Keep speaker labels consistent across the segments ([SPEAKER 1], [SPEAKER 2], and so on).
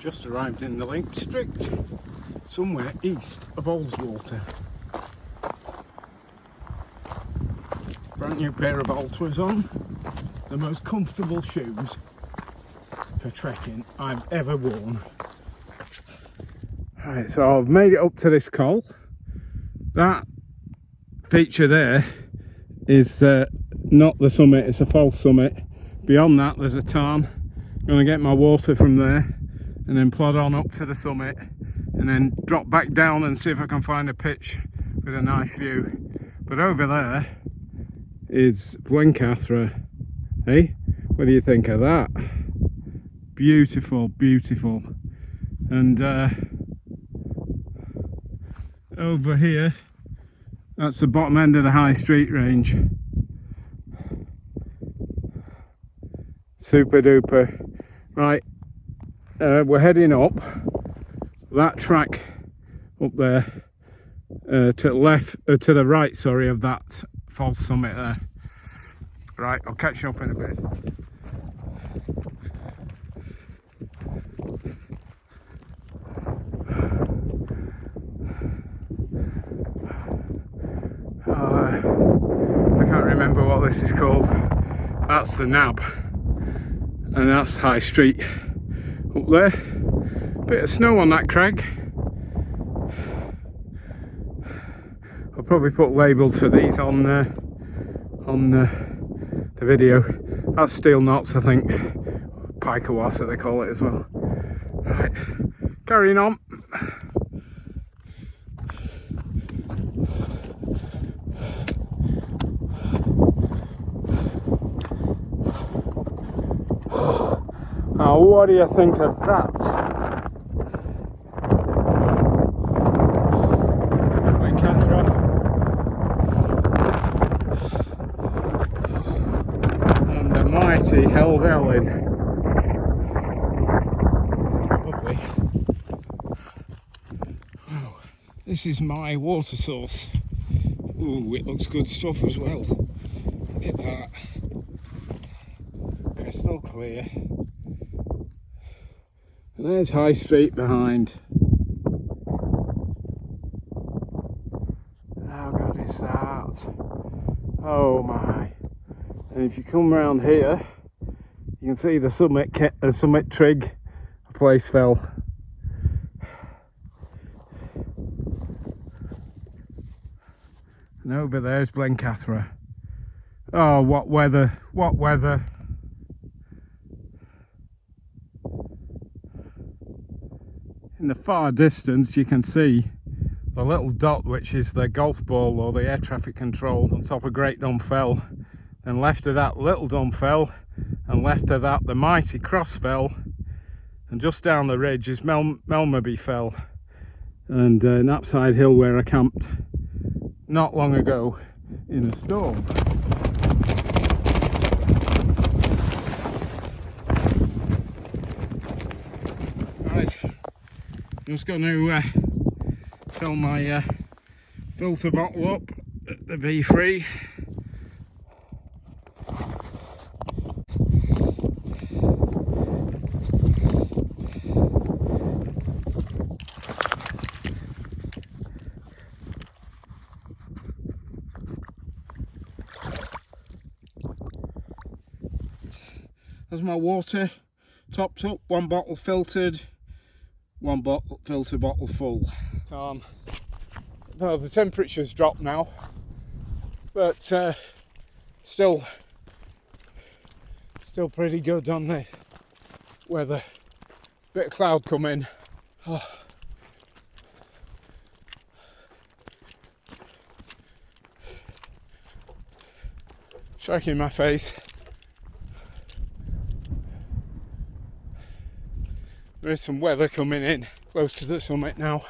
[SPEAKER 1] just arrived in the Lake District, somewhere east of Ullswater. Brand new pair of Ultras on, the most comfortable shoes for trekking I've ever worn. Right, so I've made it up to this col. That feature there is not the summit, it's a false summit. Beyond that there's a tarn. I'm going to get my water from there and then plod on up to the summit and then drop back down and see if I can find a pitch with a nice view. But over there is Blencathra. Hey, what do you think of that? Beautiful, beautiful. And over here, that's the bottom end of the High Street range. Super duper. Right, we're heading up that track up there to the left, to the right, sorry, of that false summit there. Right, I'll catch you up in a bit. I can't remember what this is called. That's the Nab, and that's High Street up there. Bit of snow on that crag. I'll probably put labels for these on the video. That's steel knots, I think. Piker wasser they call it as well. Right, carrying on. Now, what do you think of that? Blencathra. And the mighty Helvellyn. Probably. Wow, this is my water source. Ooh, it looks good stuff as well. Look at that. Crystal clear. And there's High Street behind. How good is that? Oh my. And if you come round here, you can see the summit trig. A place fell. And over there's Blencathra. Oh, what weather, what weather. In the far distance you can see the little dot which is the golf ball or the air traffic control on top of Great Dun Fell. Then left of that Little Dun Fell, and left of that the mighty Cross Fell, and just down the ridge is Melmerby Fell and Knapside Hill where I camped not long ago in a storm. Right. Just going to fill my filter bottle up at the B3. There's my water topped up, one bottle filtered, one bottle filter bottle full. No, the temperature's dropped now, but still pretty good on the weather. Bit of cloud coming. Oh. Striking my face. There is some weather coming in close to the summit now.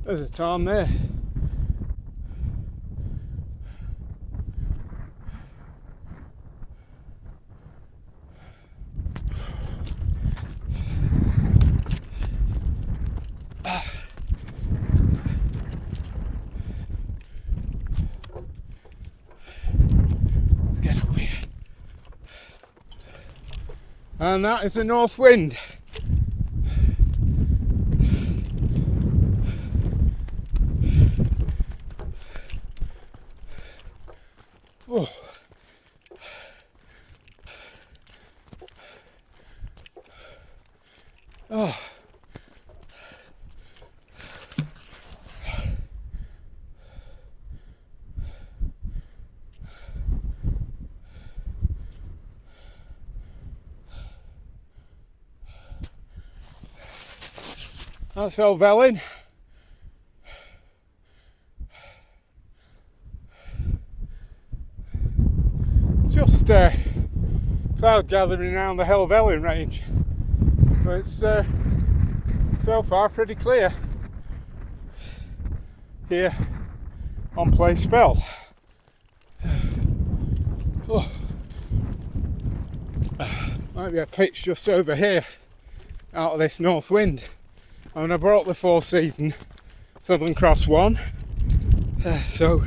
[SPEAKER 1] There's a tarn there. And that is a north wind. Oh. Oh. That's Helvellyn. Just cloud gathering around the Helvellyn range, but it's so far pretty clear here on Place Fell. Oh. Might be a pitch just over here out of this north wind. And I brought the Four Season Southern Cross one, so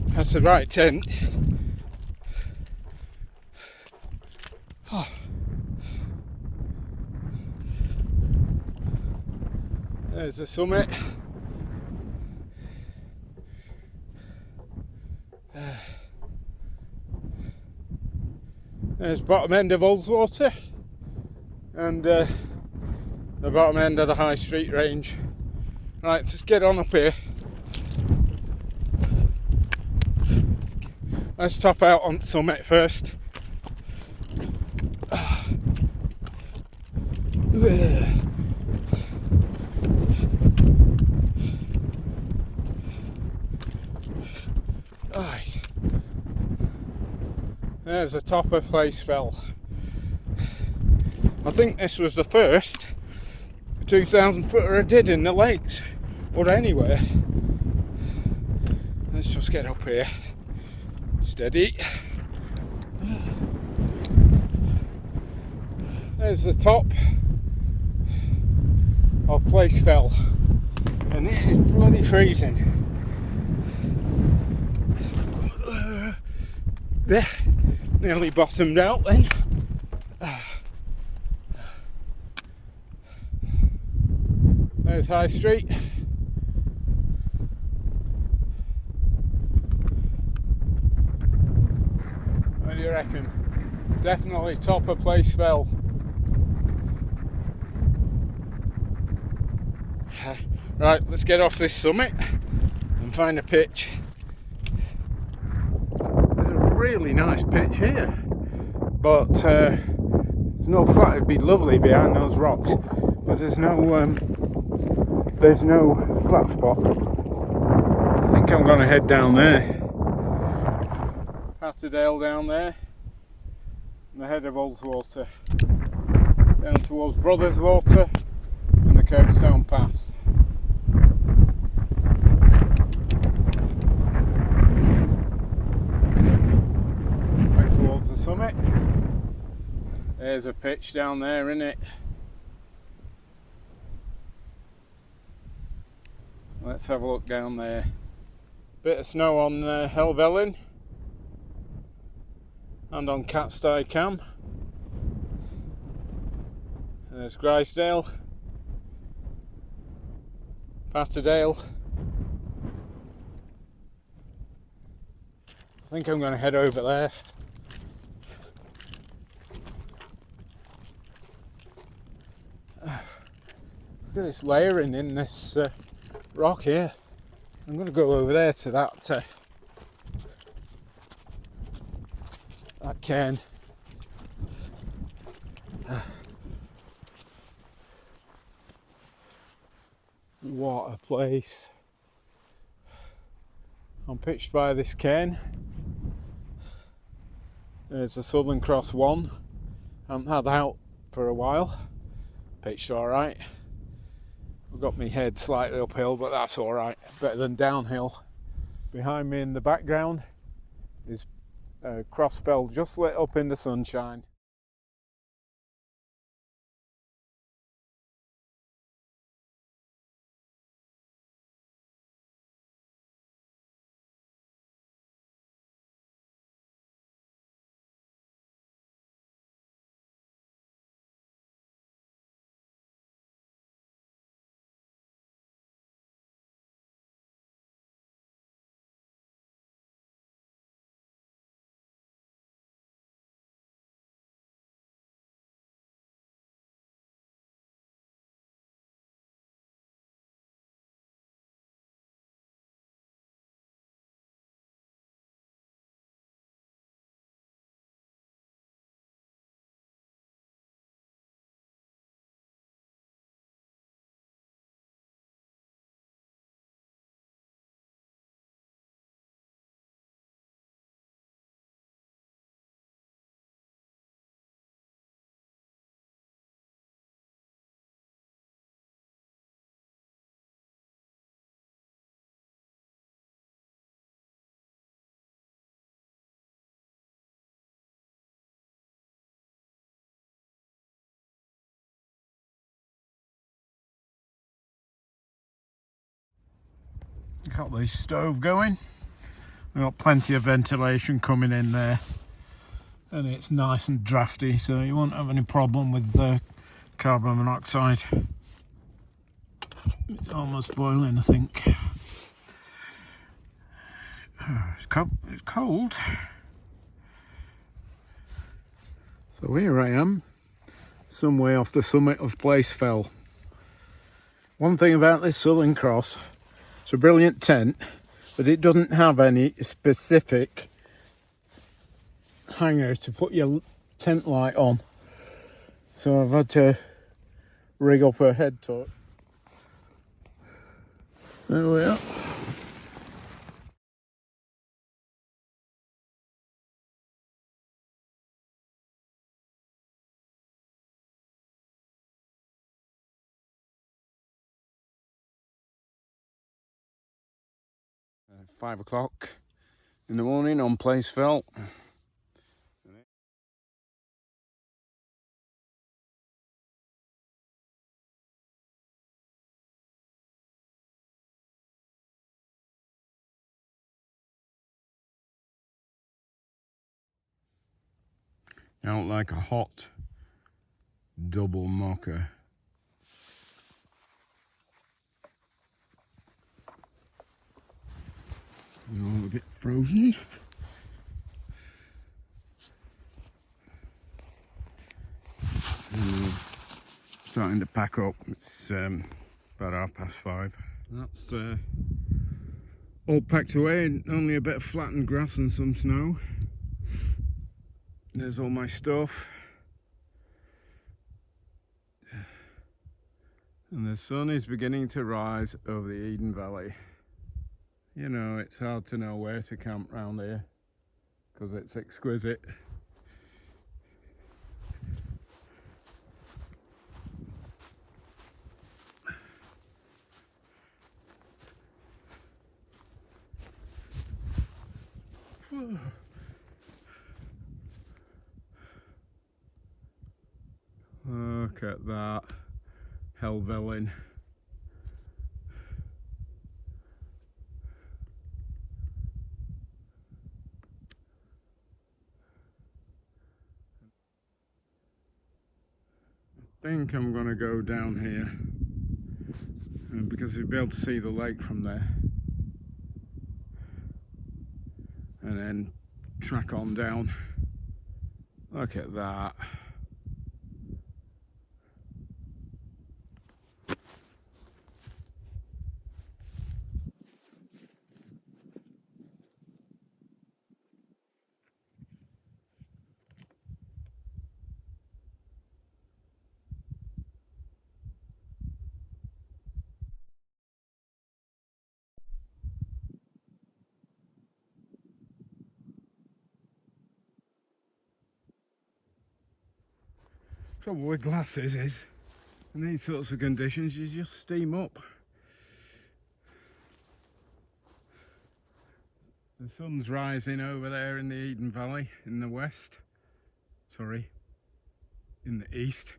[SPEAKER 1] that's the right tent. Oh. There's the summit. There's bottom end of Ullswater and the bottom end of the High Street range. Right, let's just get on up here. Let's top out on the summit first. Right. There's the top of Place Fell. I think this was the first 2,000 footer I did in the lakes or anywhere. Let's just get up here. Steady. There's the top of Place Fell, and it is bloody freezing. There, nearly bottomed out then. There's High Street. What do you reckon? Definitely top of Place Fell. Right, let's get off this summit and find a pitch. There's a really nice pitch here, but there's no flat. It'd be lovely behind those rocks, but there's no flat spot. I think I'm going to head down there. Patterdale down there, and the head of Ullswater down towards Brothers Water and the Kirkstone Pass. Right towards the summit. There's a pitch down there, isn't it? Let's have a look down there. Bit of snow on Helvellyn and on Catstye Cam. There's Grisedale, Patterdale. I think I'm going to head over there. Look at this layering in this rock here. I'm going to go over there to that cairn. What a place. I'm pitched by this cairn. There's a Southern Cross 1. I haven't had out for a while. Pitched alright. I've got my head slightly uphill, but that's alright. Better than downhill. Behind me in the background is Crossfell just lit up in the sunshine. Got the stove going. We've got plenty of ventilation coming in there, and it's nice and drafty, so you won't have any problem with the carbon monoxide. It's almost boiling, I think. It's cold. So here I am, some way off the summit of Place Fell. One thing about this Southern Cross, it's a brilliant tent, but it doesn't have any specific hanger to put your tent light on. So I've had to rig up a head torch. There we are. Uh, 5 o'clock in the morning on Place Fell. Out like a hot double mocha. All a bit frozen. Starting to pack up. It's about 5:30. That's all packed away, and only a bit of flattened grass and some snow. There's all my stuff. And the sun is beginning to rise over the Eden Valley. You know, it's hard to know where to camp round here because it's exquisite. Look at that Helvellyn. I think I'm going to go down here because you'll be able to see the lake from there, and then track on down. Look at that. Trouble with glasses is, in these sorts of conditions, you just steam up. The sun's rising over there in the Eden Valley in the west. Sorry, in the east.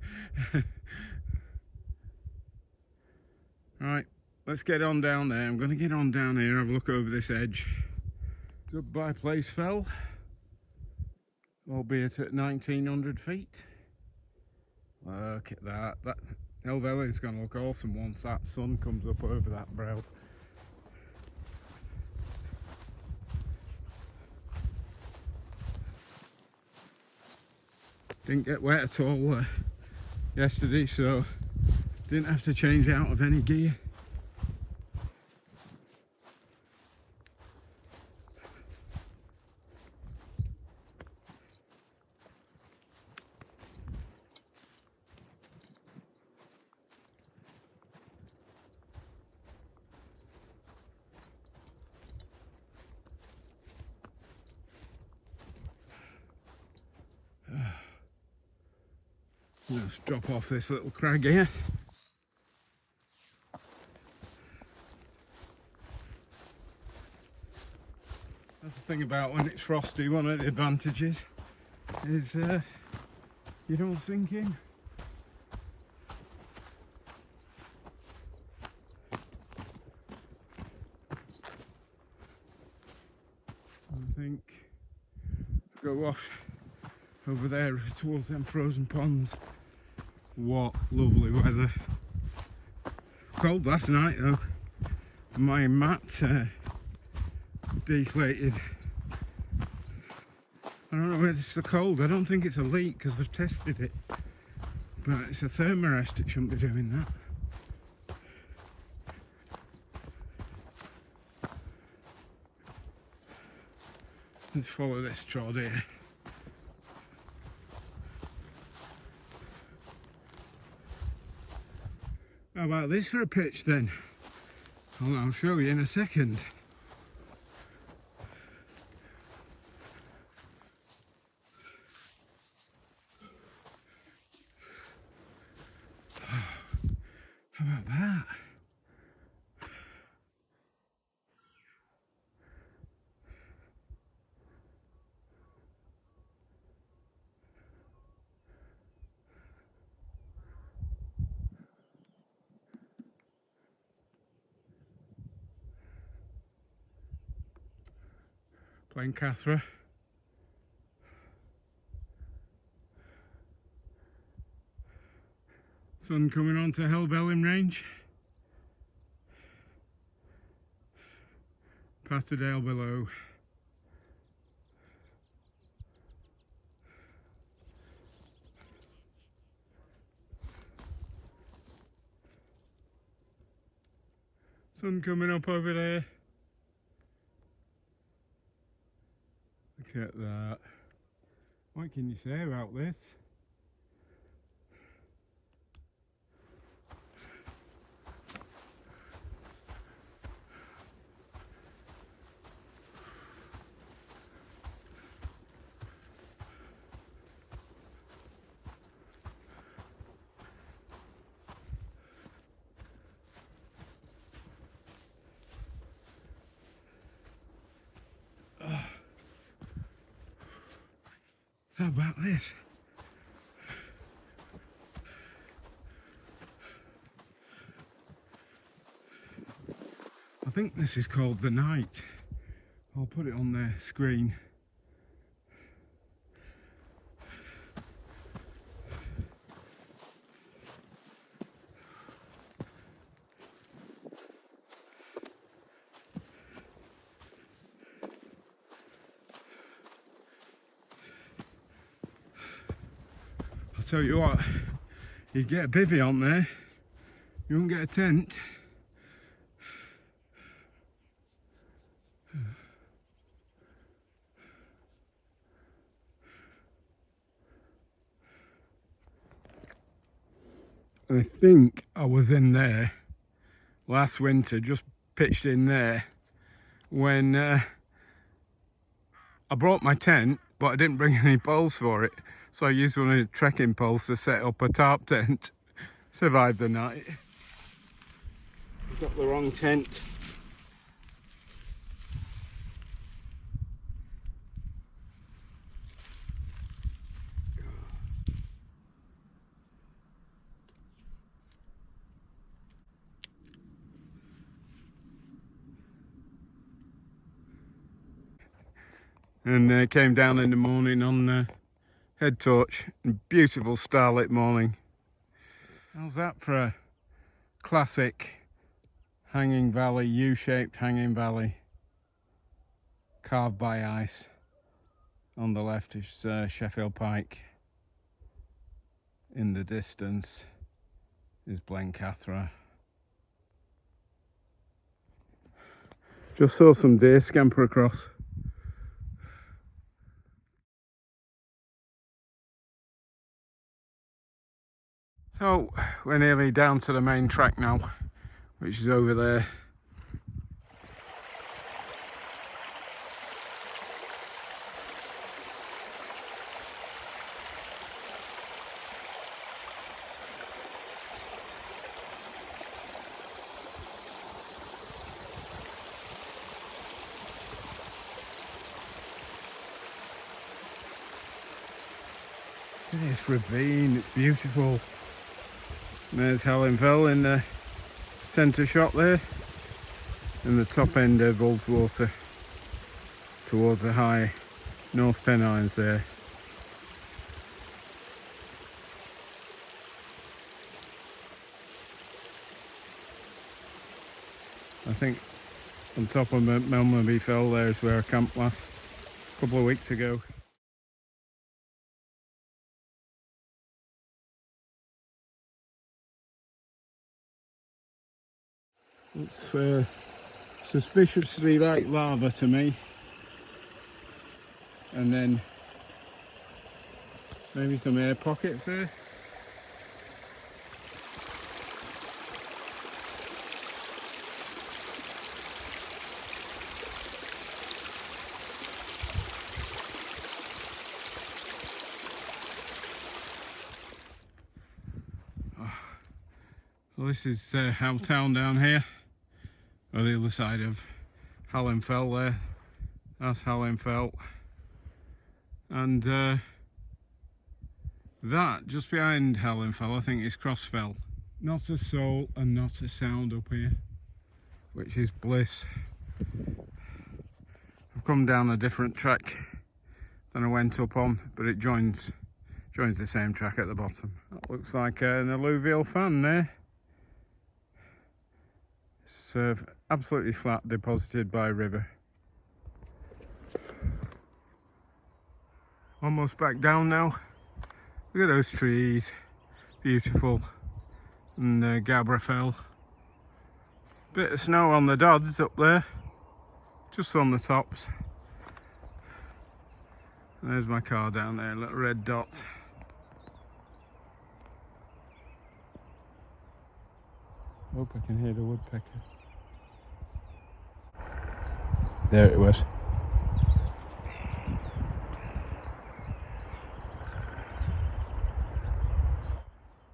[SPEAKER 1] Right, let's get on down there. I'm going to get on down here, have a look over this edge. Goodbye Place Fell, albeit at 1900 feet. Look at that. That Helvellyn is going to look awesome once that sun comes up over that brow. Didn't get wet at all yesterday, so didn't have to change out of any gear. Let's drop off this little crag here. That's the thing about when it's frosty, one of the advantages is you don't sink in. go off over there towards them frozen ponds. What lovely weather. Cold last night though. My mat deflated. I don't know whether it's the cold. I don't think it's a leak because we've tested it. But it's a thermarest, it shouldn't be doing that. Let's follow this trod here. How about this for a pitch then? Well, I'll show you in a second. How about that? Blencathra. Sun coming on to Helvellyn Range. Patterdale below. Sun coming up over there. Look at that. What can you say about this? How about this? I think this is called the Night. I'll put it on the screen. I'll tell you what, you'd get a bivvy on there, you wouldn't get a tent. I think I was in there last winter, just pitched in there, when I brought my tent, but I didn't bring any poles for it. So I used one of the trekking poles to set up a tarp tent. Survived the night. Got the wrong tent. And came down in the morning on head torch. Beautiful starlit morning. How's that for a classic hanging valley, U-shaped hanging valley, carved by ice. On the left is Sheffield Pike. In the distance is Blencathra. Just saw some deer scamper across. So we're nearly down to the main track now, which is over there. Look at this ravine, it's beautiful. There's Helvellyn in the centre shot there, and the top end of Ullswater towards the high North Pennines there. I think on top of Melmaby Fell there is where I camped last, a couple of weeks ago. It's suspiciously like lava to me, and then maybe some air pockets there. Well, this is Howe Town down here, or the other side of Hallam Fell there. That's Hallam Fell. And that, just behind Hallam Fell, I think is Cross Fell. Not a soul and not a sound up here, which is bliss. I've come down a different track than I went up on, but it joins the same track at the bottom. That looks like an alluvial fan there. It's absolutely flat, deposited by a river. Almost back down now. Look at those trees, beautiful. And Gabra Fell. Bit of snow on the Dodds up there, just on the tops. And there's my car down there, a little red dot. Hope I can hear the woodpecker. There it was.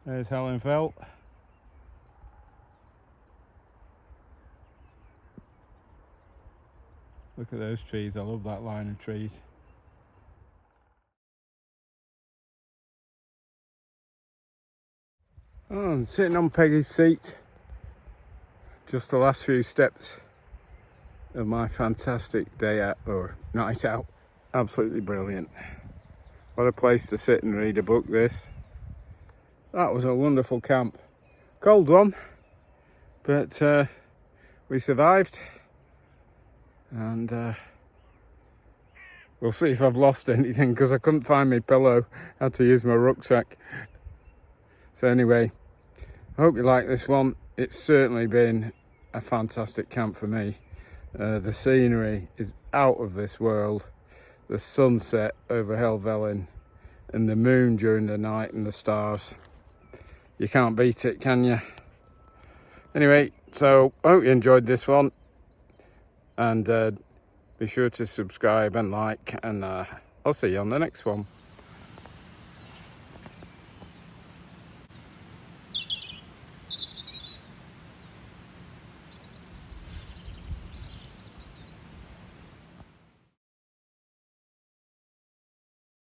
[SPEAKER 1] There's Hallam Fell. Look at those trees, I love that line of trees. Oh, I'm sitting on Peggy's seat. Just the last few steps of my fantastic day out, or night out. Absolutely brilliant. What a place to sit and read a book, this. That was a wonderful camp. Cold one, but we survived. And we'll see if I've lost anything, because I couldn't find my pillow. I had to use my rucksack. So anyway, I hope you like this one. It's certainly been a fantastic camp for me. The scenery is out of this world. The sunset over Helvellyn and the moon during the night and the stars. You can't beat it, can you? Anyway, so I hope you enjoyed this one. And be sure to subscribe and like, and I'll see you on the next one.